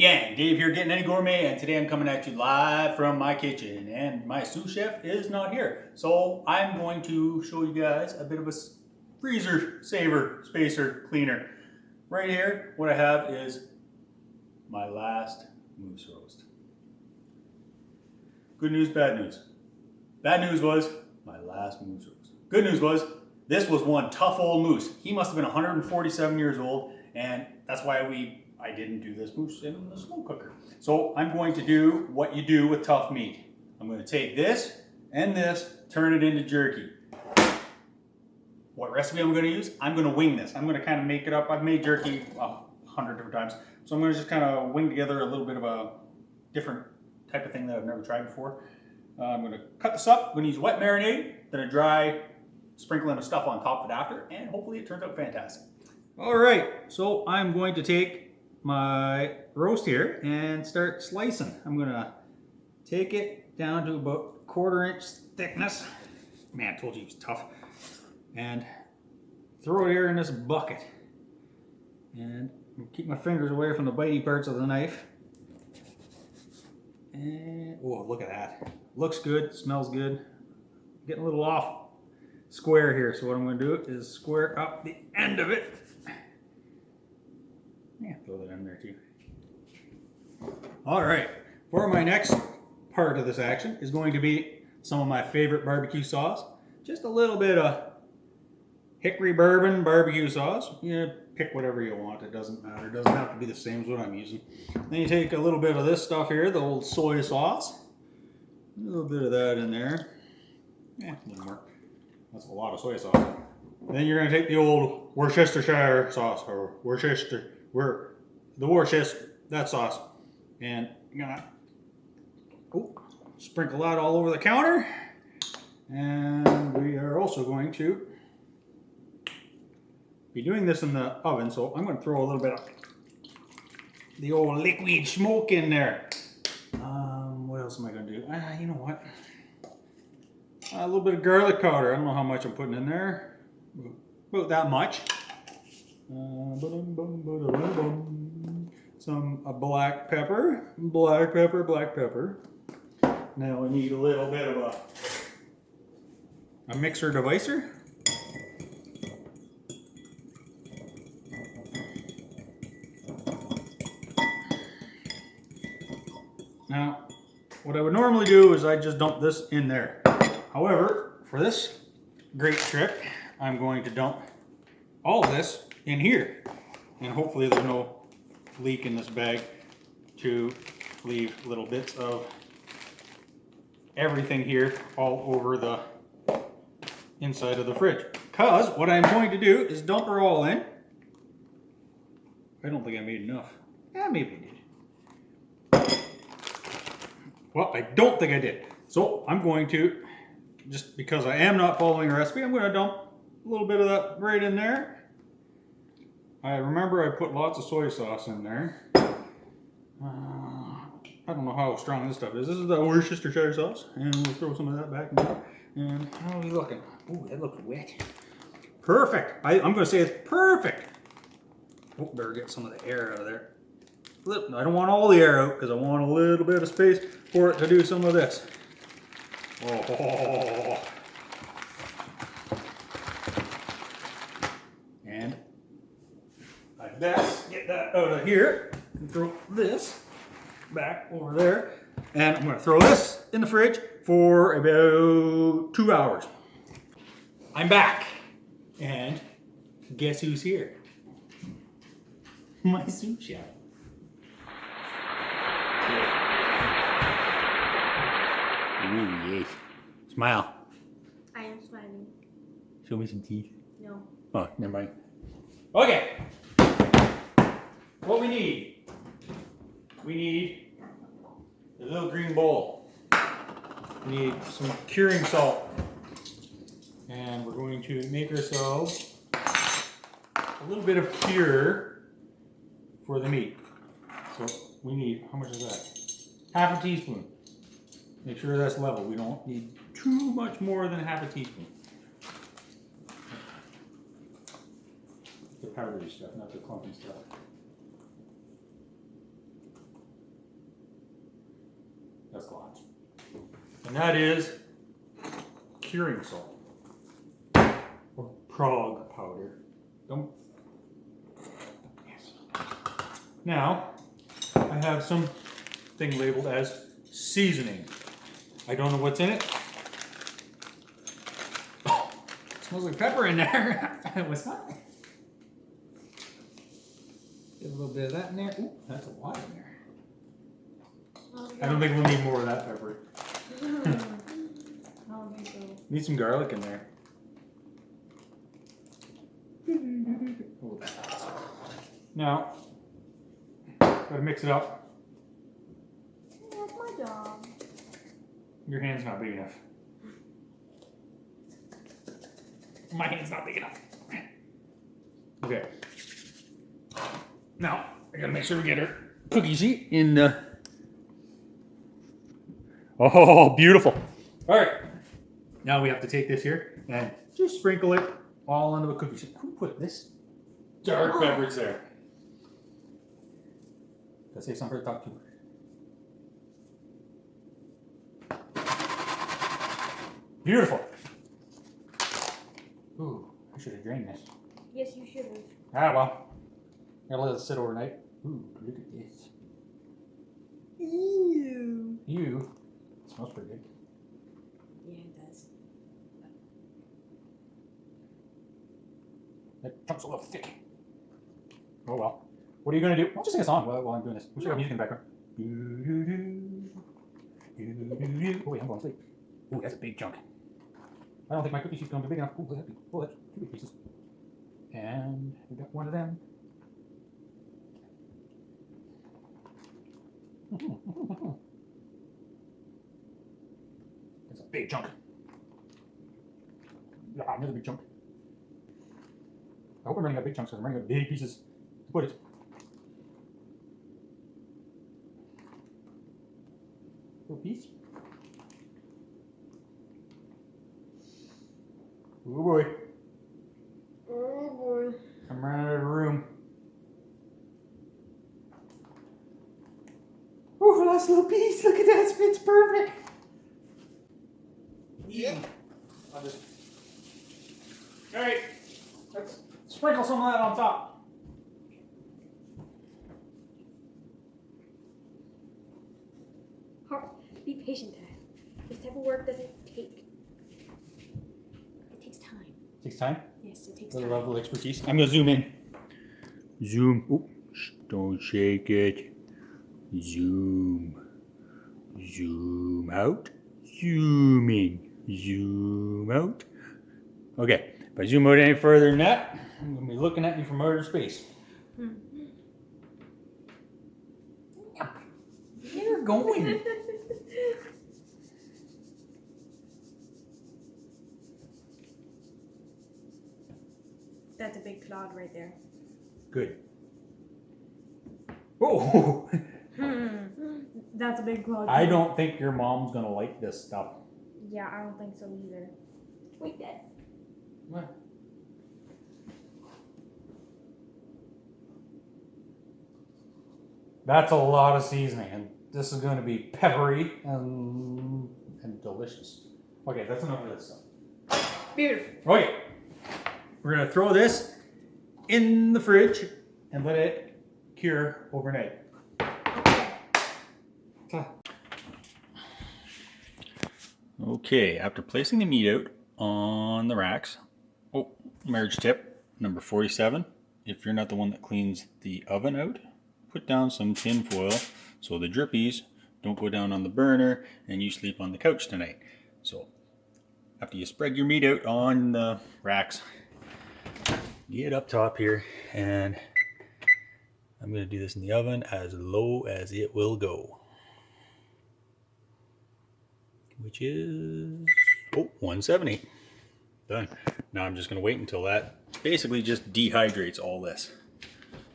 gang, Dave here, Gettenany Gourmet, and today I'm coming at you live from my kitchen, and my sous chef is not here. So I'm going to show you guys a bit of a freezer saver, spacer, cleaner. Right here, what I have is my last moose roast. Good news, bad news. Bad news was my last moose roast. Good news was this was one tough old moose. He must have been 147 years old, and that's why I didn't do this moose in the slow cooker. So I'm going to do what you do with tough meat. I'm going to take this and this, turn it into jerky. What recipe I'm going to use? I'm going to wing this. I'm going to kind of make it up. I've made jerky 100 different times. So I'm going to just kind of wing together a little bit of a different type of thing that I've never tried before. I'm going to cut this up. I'm going to use wet marinade, then a dry sprinkling of stuff on top of it after, and hopefully it turns out fantastic. All right, so I'm going to take my roast here and start slicing. I'm going to take it down to about 1/4 inch thickness. Man, I told you it was tough. And throw it here in this bucket. And keep my fingers away from the bitey parts of the knife. And, oh, look at that. Looks good, smells good. Getting a little off square here, so what I'm going to do is square up the end of it. Yeah, throw that in there too. All right, for my next part of this action is going to be some of my favorite barbecue sauce. Just a little bit of hickory bourbon barbecue sauce. You pick whatever you want, it doesn't matter. It doesn't have to be the same as what I'm using. Then you take a little bit of this stuff here, the old soy sauce. A little bit of that in there. Yeah, a little more. That's a lot of soy sauce. Then you're going to take the old Worcestershire sauce, or Worcester, that sauce. And you're going to sprinkle that all over the counter. And we are also going to be doing this in the oven, so I'm going to throw a little bit of the old liquid smoke in there. What else am I going to do? You know what? A little bit of garlic powder. I don't know how much I'm putting in there. About that much. Some black pepper. Black pepper. Now we need a little bit of a mixer devicer. Now, what I would normally do is I just dump this in there. However, for this great trick, I'm going to dump all this in here. And hopefully there's no leak in this bag to leave little bits of everything here all over the inside of the fridge. Because what I'm going to do is dump her all in. I don't think I made enough. Yeah, maybe I did. Well, I don't think I did. So I'm going to, just because I am not following a recipe, I'm going to dump a little bit of that right in there. I remember I put lots of soy sauce in there. I don't know how strong this stuff is. This is the Worcestershire sauce, and we'll throw some of that back in there. And how are we looking? Ooh, that looks wet. Perfect. I'm going to say it's perfect. Oh, better get some of the air out of there. I don't want all the air out because I want a little bit of space for it to do some of this. Oh. And I best get that out of here and throw this back over there. And I'm going to throw this in the fridge for about 2 hours. I'm back. And guess who's here? My sous chef. Ooh, yes. Smile. I am smiling. Show me some teeth. No. Oh, never mind. Okay. What we need a little green bowl. We need some curing salt. And we're going to make ourselves a little bit of cure for the meat. So we need, how much is that? Half a teaspoon. Make sure that's level. We don't need too much more than half a teaspoon. The powdery stuff, not the clumpy stuff. That's lots. And that is curing salt. Or Prague powder. Don't. Yes. Now, I have something labeled as seasoning. I don't know what's in it. Oh, it smells like pepper in there. What's that? Get a little bit of that in there. Ooh, that's a lot in there. I don't think we'll need more of that pepper. I don't think so. Need some garlic in there. Now, gotta mix it up. That's my job. Your hand's not big enough. My hand's not big enough. Okay. Now, I gotta make sure we get our cookie sheet in the... Oh, beautiful. All right. Now we have to take this here and just sprinkle it all onto a cookie sheet. Who put this dark beverage there? Did I say something for the top too? Beautiful. Ooh, I should have drained this. Yes, you should have. Ah, well. Gotta let it sit overnight. Ooh, look at this. Ew. Ew. It smells pretty good. Yeah, it does. That chunk's a little thick. Oh well. What are you gonna do? I'll just sing a song while I'm doing this. We should have music in the background. Oh wait, I'm going to sleep. Ooh, that's a big chunk. I don't think my cookie sheet's going to be big enough. Ooh, look at that. Oh, that's 2 big pieces. And we got one of them. That's a big chunk. Yeah, another big chunk. I hope I'm running out big chunks because I'm running out big pieces to put it. Little piece. Oh boy. Oh boy. I'm running out of room. Oh, last little piece. Look at that. It fits perfect. Yeah. I'll just. Alright. Let's sprinkle some of that on top. Be patient, Dad. This type of work doesn't take. It takes time. Takes time? Yes, it takes A time. level of expertise. I'm gonna zoom in. Zoom. Oh, don't shake it. Zoom. Zoom out. Zoom in. Zoom out. Okay. If I zoom out any further than that, I'm gonna be looking at you from outer space. You're going. That's a big cloud right there. Good. Oh. That's a big cloud. I don't think your mom's gonna like this stuff. Yeah, I don't think so either. Wait, Dad. What? That's a lot of seasoning, and this is going to be peppery and delicious. Okay, that's enough of this stuff. Beautiful. Okay, we're going to throw this in the fridge and let it cure overnight. Okay, after placing the meat out on the racks, marriage tip number 47, if you're not the one that cleans the oven out, put down some tin foil so the drippies don't go down on the burner and you sleep on the couch tonight. So after you spread your meat out on the racks, get up top here, and I'm going to do this in the oven as low as it will go, which is 170. Done. Now I'm just going to wait until that basically just dehydrates all this.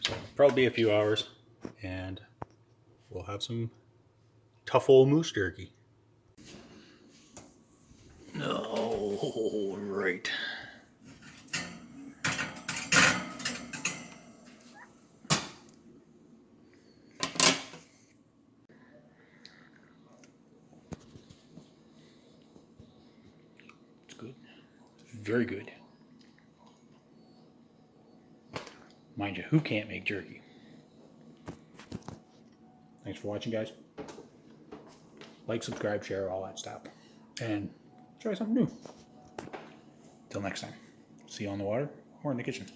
So probably a few hours, and we'll have some tough old moose jerky. All right. Very good. Mind you, who can't make jerky? Thanks for watching, guys. Like, subscribe, share, all that stuff. And try something new. Till next time. See you on the water or in the kitchen.